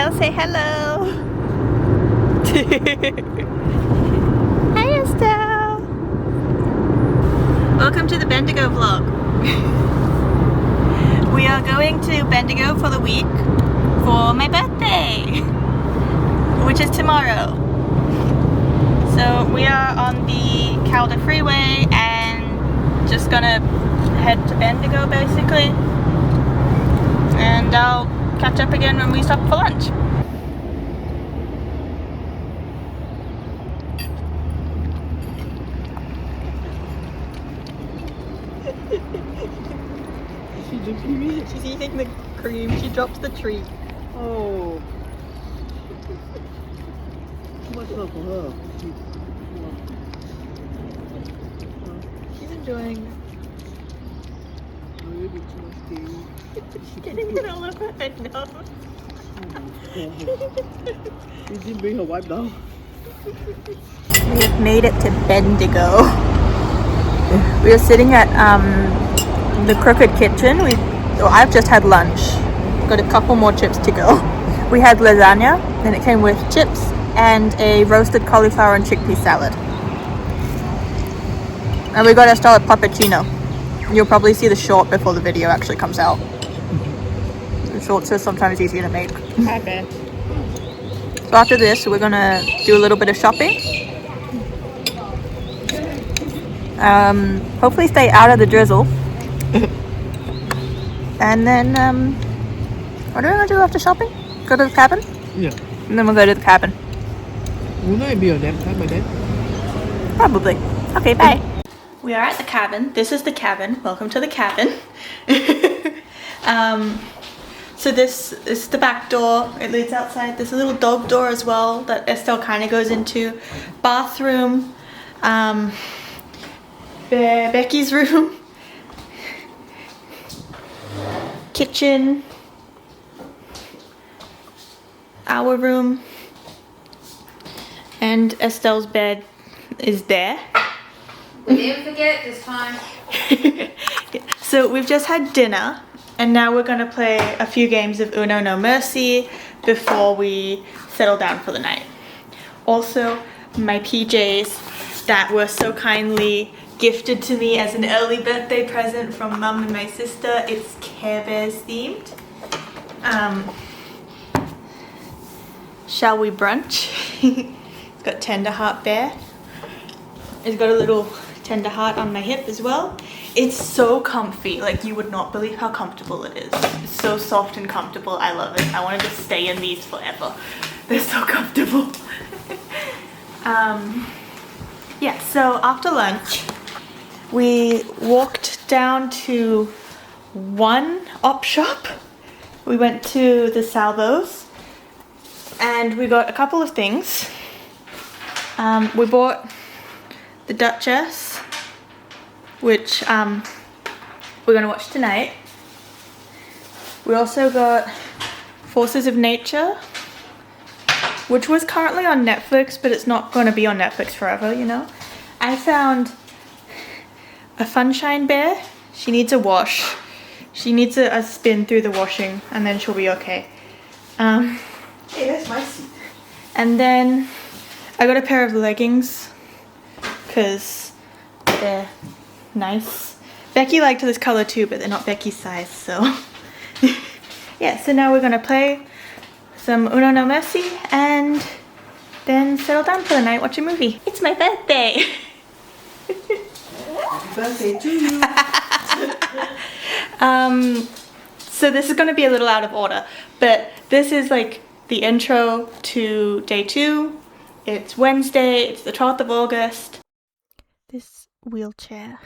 Estelle, say hello. Hi, Estelle. Welcome to the Bendigo vlog. We are going to Bendigo for the week for my birthday, which is tomorrow. So we are on the Calder Freeway and just gonna head to Bendigo basically. And I'll catch up again when we stop for lunch. She's eating the cream. She drops the treat. Oh. Too much love for her. She's enjoying it. Maybe too much tea. She's getting it all over her nose. You didn't bring her wipe down. We have made it to Bendigo. We are sitting at the Crooked Kitchen. I've just had lunch. Got a couple more chips to go. We had lasagna, and it came with chips and a roasted cauliflower and chickpea salad. And we got Estelle a puppuccino. You'll probably see the short before the video actually comes out. The shorts are sometimes easier to make. Hi, Ben. So after this, we're gonna do a little bit of shopping. Hopefully stay out of the drizzle. And then, what are we gonna do after shopping? Go to the cabin? Yeah. And then we'll go to the cabin. Wouldn't it be a nap time by then? Probably. Okay, bye. We are at the cabin. This is the cabin. Welcome to the cabin. So this is the back door. It leads outside. There's a little dog door as well that Estelle kind of goes into. Bathroom. Becky's room. Kitchen. Our room. And Estelle's bed is there. We didn't forget this time. So we've just had dinner and now we're gonna play a few games of Uno No Mercy before we settle down for the night. Also, my PJs that were so kindly gifted to me as an early birthday present from Mum and my sister. It's Care Bears themed. Shall we brunch? It's got Tender Heart Bear. It's got a little tender heart on my hip as well. It's so comfy, like you would not believe how comfortable it is. It's so soft and comfortable. I love it. I want to just stay in these forever. They're so comfortable. Yeah, so after lunch we walked down to one op shop. We went to the Salvos and we got a couple of things. We bought the Duchess, which we're gonna watch tonight. We also got Forces of Nature, which was currently on Netflix, but it's not gonna be on Netflix forever, you know. I found a Funshine Bear. She needs a wash. She needs a spin through the washing and then she'll be okay. Hey, that's my seat. And then I got a pair of leggings because they're nice. Becky liked this color too, but they're not Becky's size, so. Yeah, so now we're gonna play some Uno No Mercy and then settle down for the night, watch a movie. It's my birthday! Happy birthday to you. So this is gonna be a little out of order, but this is like the intro to day 2. It's Wednesday, it's the 12th of August. This wheelchair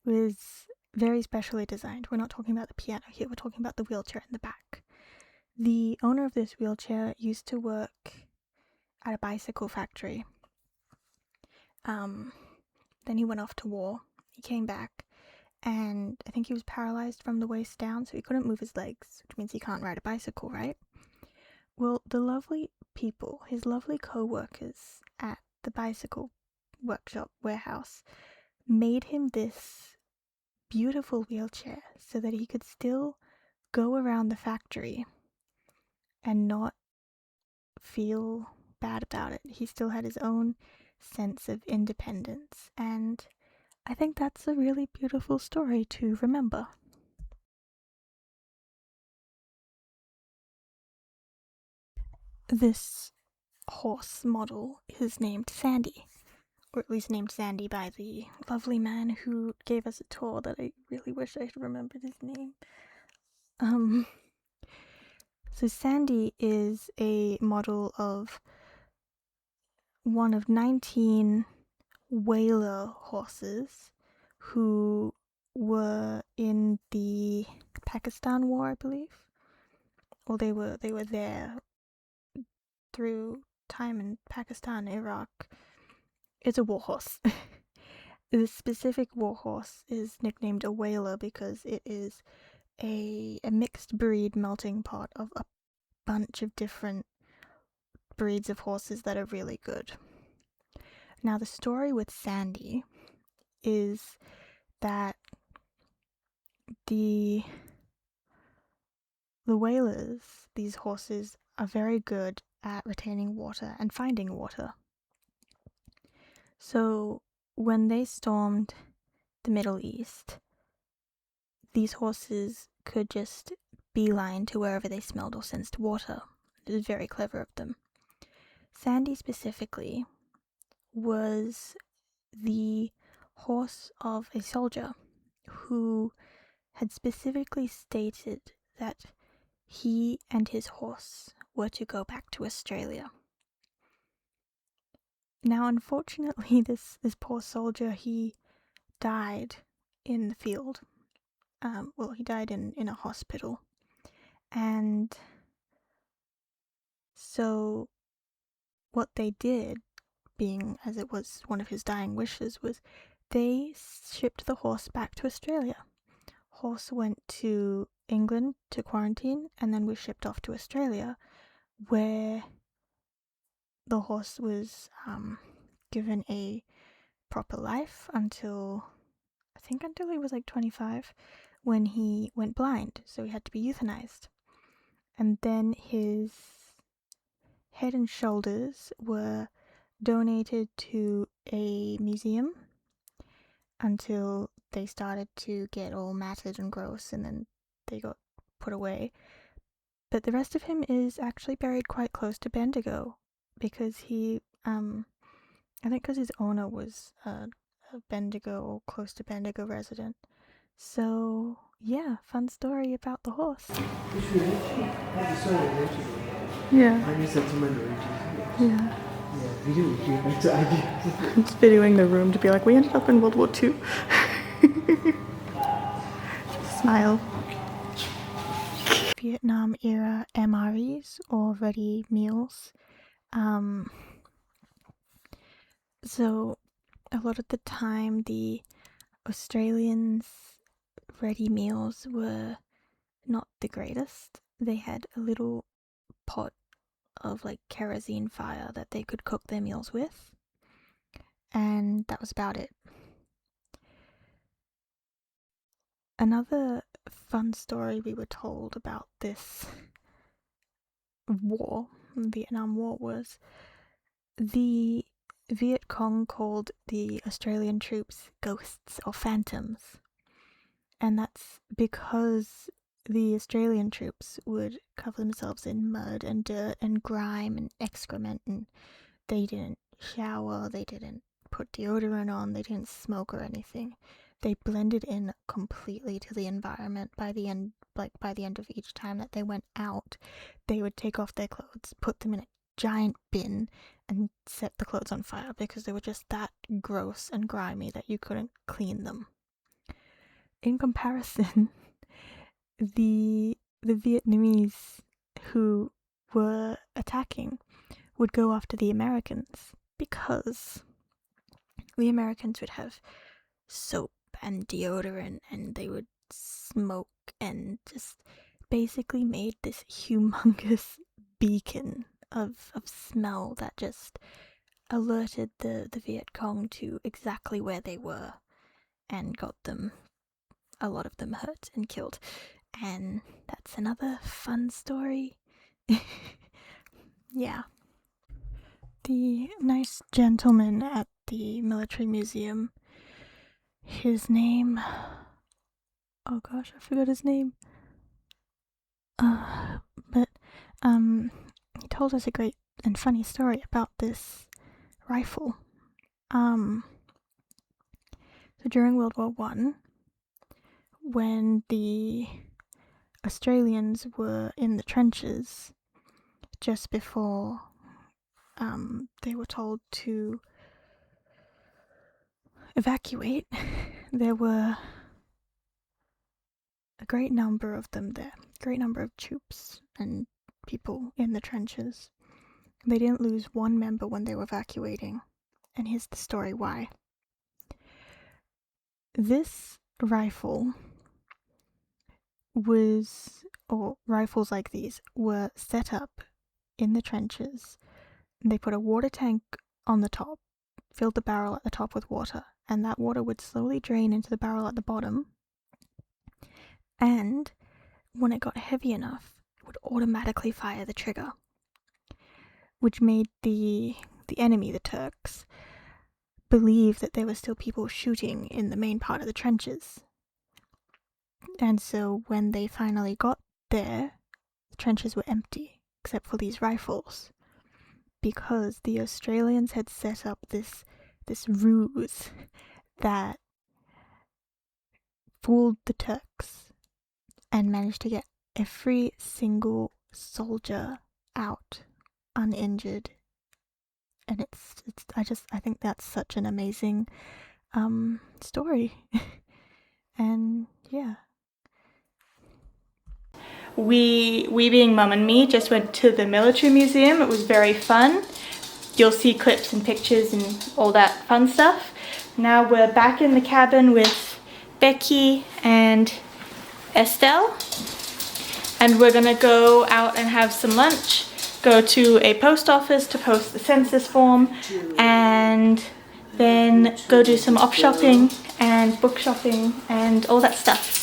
was very specially designed. We're not talking about the piano here, we're talking about the wheelchair in the back. The owner of this wheelchair used to work at a bicycle factory. Then he went off to war. He came back and I think he was paralyzed from the waist down, so he couldn't move his legs, which means he can't ride a bicycle, right? Well, the lovely people, his lovely co-workers at the bicycle workshop warehouse, made him this beautiful wheelchair so that he could still go around the factory and not feel bad about it. He still had his own sense of independence, and I think that's a really beautiful story to remember. This horse model is named Sandy, or at least named Sandy by the lovely man who gave us a tour that I really wish I had remembered his name. So Sandy is a model of one of 19 whaler horses who were in the Pakistan War, I believe. Or they were there through time in Pakistan, Iraq. It's a warhorse. The specific warhorse is nicknamed a whaler because it is a mixed breed melting pot of a bunch of different breeds of horses that are really good. Now, the story with Sandy is that the whalers, these horses, are very good at retaining water and finding water. So when they stormed the Middle East, these horses could just beeline to wherever they smelled or sensed water. It was very clever of them. Sandy specifically was the horse of a soldier who had specifically stated that he and his horse were to go back to Australia. Now, unfortunately, this poor soldier, he died in the field. He died in a hospital. And so what they did, being as it was one of his dying wishes, was they shipped the horse back to Australia. Horse went to England to quarantine and then was shipped off to Australia, where the horse was given a proper life until he was like 25, when he went blind, so he had to be euthanized. And then his head and shoulders were donated to a museum until they started to get all matted and gross, and then they got put away. But the rest of him is actually buried quite close to Bendigo, because he, I think because his owner was a Bendigo or close to Bendigo resident. So, yeah, fun story about the horse. Yeah. Yeah. I'm just videoing the room to be like, we ended up in World War II. Smile. Vietnam era MREs, or ready meals. So a lot of the time the Australians' ready meals were not the greatest. They had a little pot of like kerosene fire that they could cook their meals with, and that was about it. Another fun story we were told about this war, Vietnam War, was the Viet Cong called the Australian troops ghosts or phantoms. And that's because the Australian troops would cover themselves in mud and dirt and grime and excrement, and they didn't shower, they didn't put deodorant on, they didn't smoke or anything. They blended in completely to the environment. By the end of each time that they went out, they would take off their clothes, put them in a giant bin, and set the clothes on fire because they were just that gross and grimy that you couldn't clean them. In comparison, the Vietnamese who were attacking would go after the Americans because the Americans would have soap and deodorant, and they would smoke and just basically made this humongous beacon of smell that just alerted the Viet Cong to exactly where they were and got them, a lot of them, hurt and killed. And that's another fun story. Yeah. the nice gentleman at the military museum, his name, oh gosh, I forgot his name. But he told us a great and funny story about this rifle. So during World War I, when the Australians were in the trenches just before they were told to evacuate, there were a great number of them there, a great number of troops and people in the trenches. They didn't lose one member when they were evacuating, and here's the story why. This rifle or rifles like these, were set up in the trenches. They put a water tank on the top, filled the barrel at the top with water, and that water would slowly drain into the barrel at the bottom. And when it got heavy enough, it would automatically fire the trigger, which made the enemy, the Turks, believe that there were still people shooting in the main part of the trenches. And so when they finally got there, the trenches were empty, except for these rifles, because the Australians had set up this ruse that fooled the Turks and managed to get every single soldier out uninjured. And I think that's such an amazing story. And yeah. We being Mum and me just went to the military museum. It was very fun. You'll see clips and pictures and all that fun stuff. Now we're back in the cabin with Becky and Estelle, and we're gonna go out and have some lunch, go to a post office to post the census form, and then go do some op shopping and book shopping and all that stuff.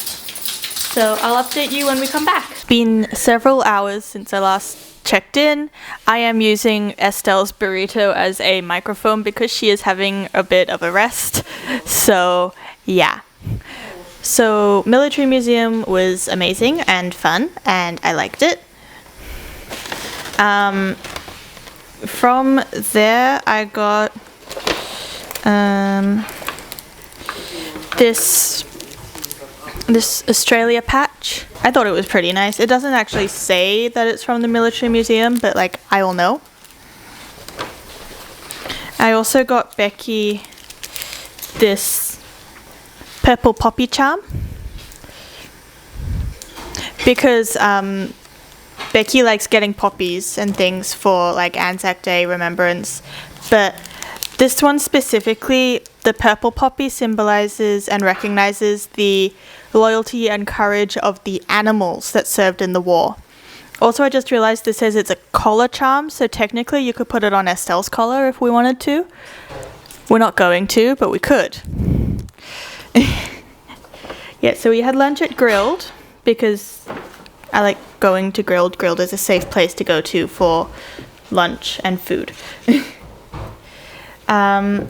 So I'll update you when we come back. It's been several hours since I last checked in. I am using Estelle's burrito as a microphone because she is having a bit of a rest. So yeah. So Military Museum was amazing and fun, and I liked it. From there I got this Australia patch. I thought it was pretty nice. It doesn't actually say that it's from the military museum, but like, I will know. I also got Becky this purple poppy charm because Becky likes getting poppies and things for like Anzac Day remembrance, but this one specifically, the purple poppy, symbolizes and recognizes the loyalty and courage of the animals that served in the war. Also, I just realized this says it's a collar charm, so technically you could put it on Estelle's collar if we wanted to. We're not going to, but we could. Yeah, so we had lunch at Grilled because I like going to Grilled. Grilled is a safe place to go to for lunch and food.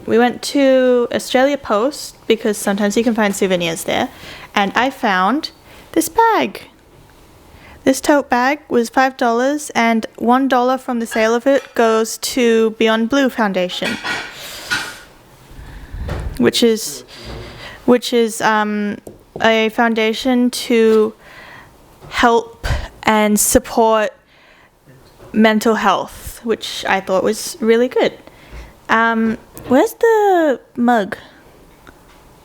We went to Australia Post because sometimes you can find souvenirs there, and I found this bag. This tote bag was $5, and $1 from the sale of it goes to Beyond Blue Foundation, which is a foundation to help and support mental health, which I thought was really good. Where's the mug?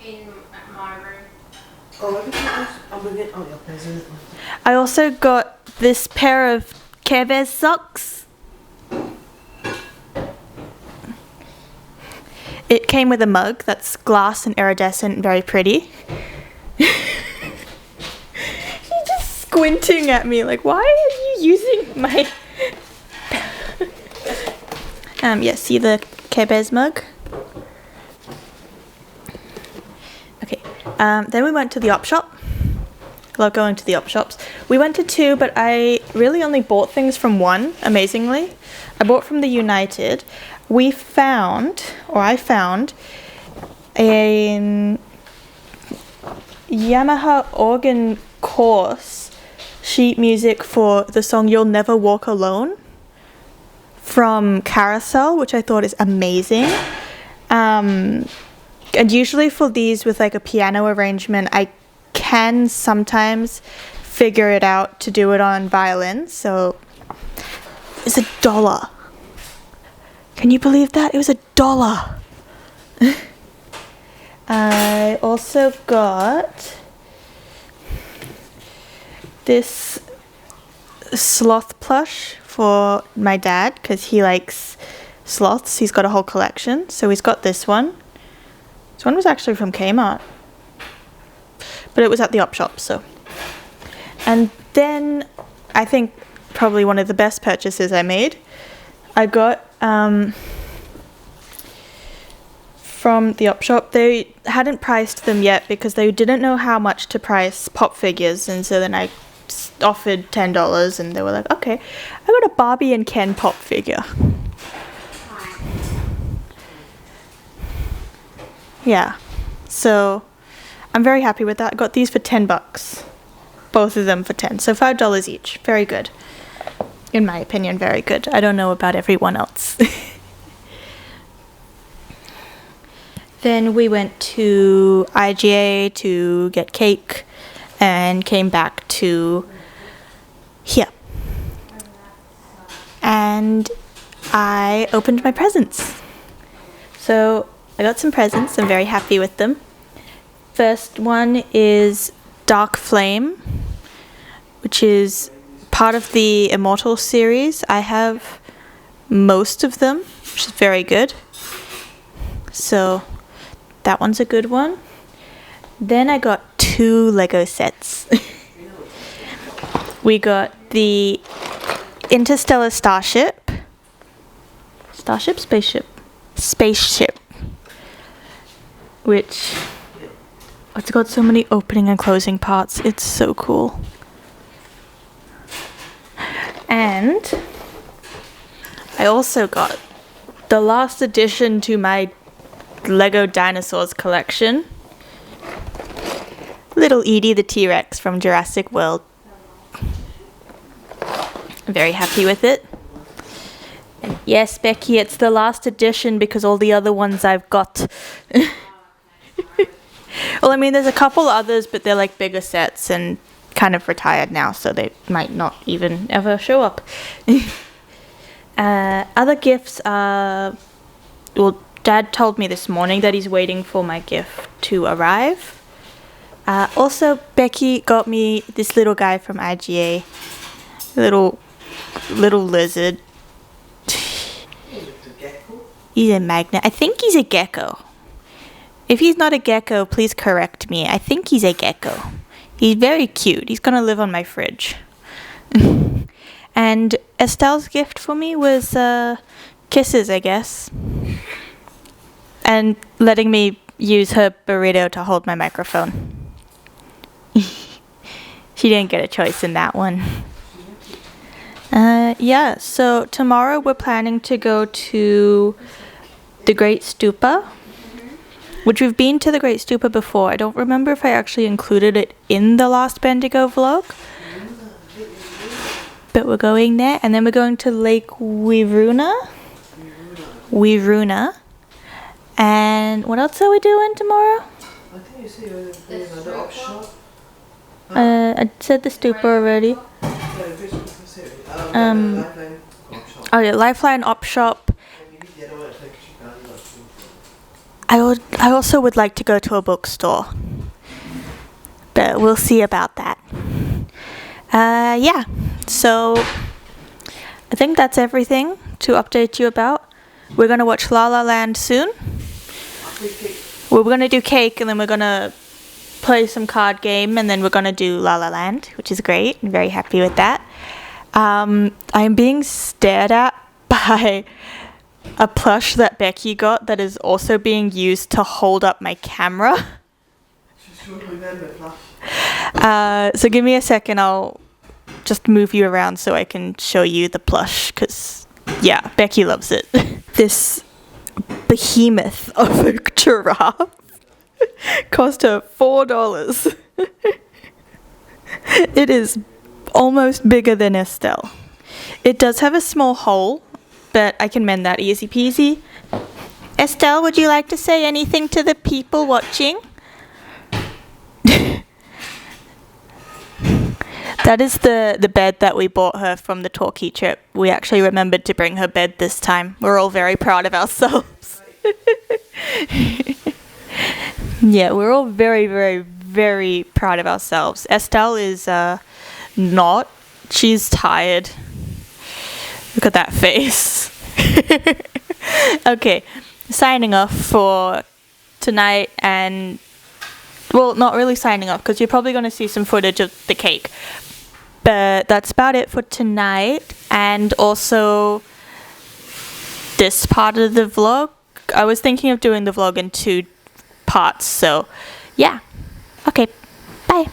In my room. I'll bring it. Oh, your present. I also got this pair of Care Bears socks. It came with a mug that's glass and iridescent, very pretty. She's just squinting at me like, why are you using my... Yeah, see the Care Bears mug? Okay, then we went to the op shop. love going to the op shops. We went to 2, but I really only bought things from 1, amazingly. I bought from the United. I found a Yamaha organ course sheet music for the song You'll Never Walk Alone from Carousel, which I thought is amazing. And usually for these with like a piano arrangement, I can sometimes figure it out to do it on violin. So it's $1. Can you believe that? It was $1. I also got this sloth plush for my dad because he likes sloths. He's got a whole collection. So he's got this one. This one was actually from Kmart, but it was at the op shop. So, and then I think probably one of the best purchases I made, I got from the op shop. They hadn't priced them yet because they didn't know how much to price pop figures, and so then I offered $10 and they were like, okay. I got a Barbie and Ken pop figure. Yeah, so I'm very happy with that. I got these for $10, both of them for 10, so $5 each. Very good, in my opinion. Very good. I don't know about everyone else. Then we went to IGA to get cake and came back to here. And I opened my presents. So I got some presents. I'm very happy with them. First one is Dark Flame, which is part of the Immortal series. I have most of them, which is very good. So that one's a good one. Then I got 2 Lego sets. We got the Interstellar Spaceship, which it's got so many opening and closing parts. It's so cool. And I also got the last addition to my Lego Dinosaurs collection. Little Edie the T-Rex from Jurassic World. I'm very happy with it. And yes, Becky, it's the last edition because all the other ones I've got. Well, I mean, there's a couple others, but they're like bigger sets and kind of retired now, so they might not even ever show up. Other gifts are... Well, Dad told me this morning that he's waiting for my gift to arrive. Also, Becky got me this little guy from IGA. Little lizard. He's a magnet. I think he's a gecko. If he's not a gecko, please correct me. I think he's a gecko. He's very cute. He's gonna live on my fridge. And Estelle's gift for me was kisses, I guess. And letting me use her burrito to hold my microphone. She didn't get a choice in that one. Yeah, so tomorrow we're planning to go to the Great Stupa, which we've been to the Great Stupa before. I don't remember if I actually included it in the last Bendigo vlog. But we're going there, and then we're going to Lake Wiruna. And what else are we doing tomorrow? I think you said you were doing another op shop. I said the Stupa already. Oh yeah, Lifeline op shop. I also would like to go to a bookstore, but we'll see about that. Yeah, so I think that's everything to update you about. We're gonna watch La La Land soon. We're gonna do cake, and then we're gonna play some card game, and then we're gonna do La La Land, which is great. I'm very happy with that. I'm being stared at by a plush that Becky got that is also being used to hold up my camera. She's sure remember plush. So give me a second, I'll just move you around so I can show you the plush, because, yeah, Becky loves it. This behemoth of a giraffe cost her $4. It is almost bigger than Estelle. It does have a small hole, but I can mend that easy peasy. Estelle, would you like to say anything to the people watching? That is the bed that we bought her from the Torquay trip. We actually remembered to bring her bed this time. We're all very proud of ourselves. Yeah, we're all very, very, very proud of ourselves. Estelle is not. She's tired. Look at that face. Okay, signing off for tonight, and well, not really signing off because you're probably going to see some footage of the cake. But that's about it for tonight, and also this part of the vlog. I was thinking of doing the vlog in 2 parts, so yeah. Okay, bye.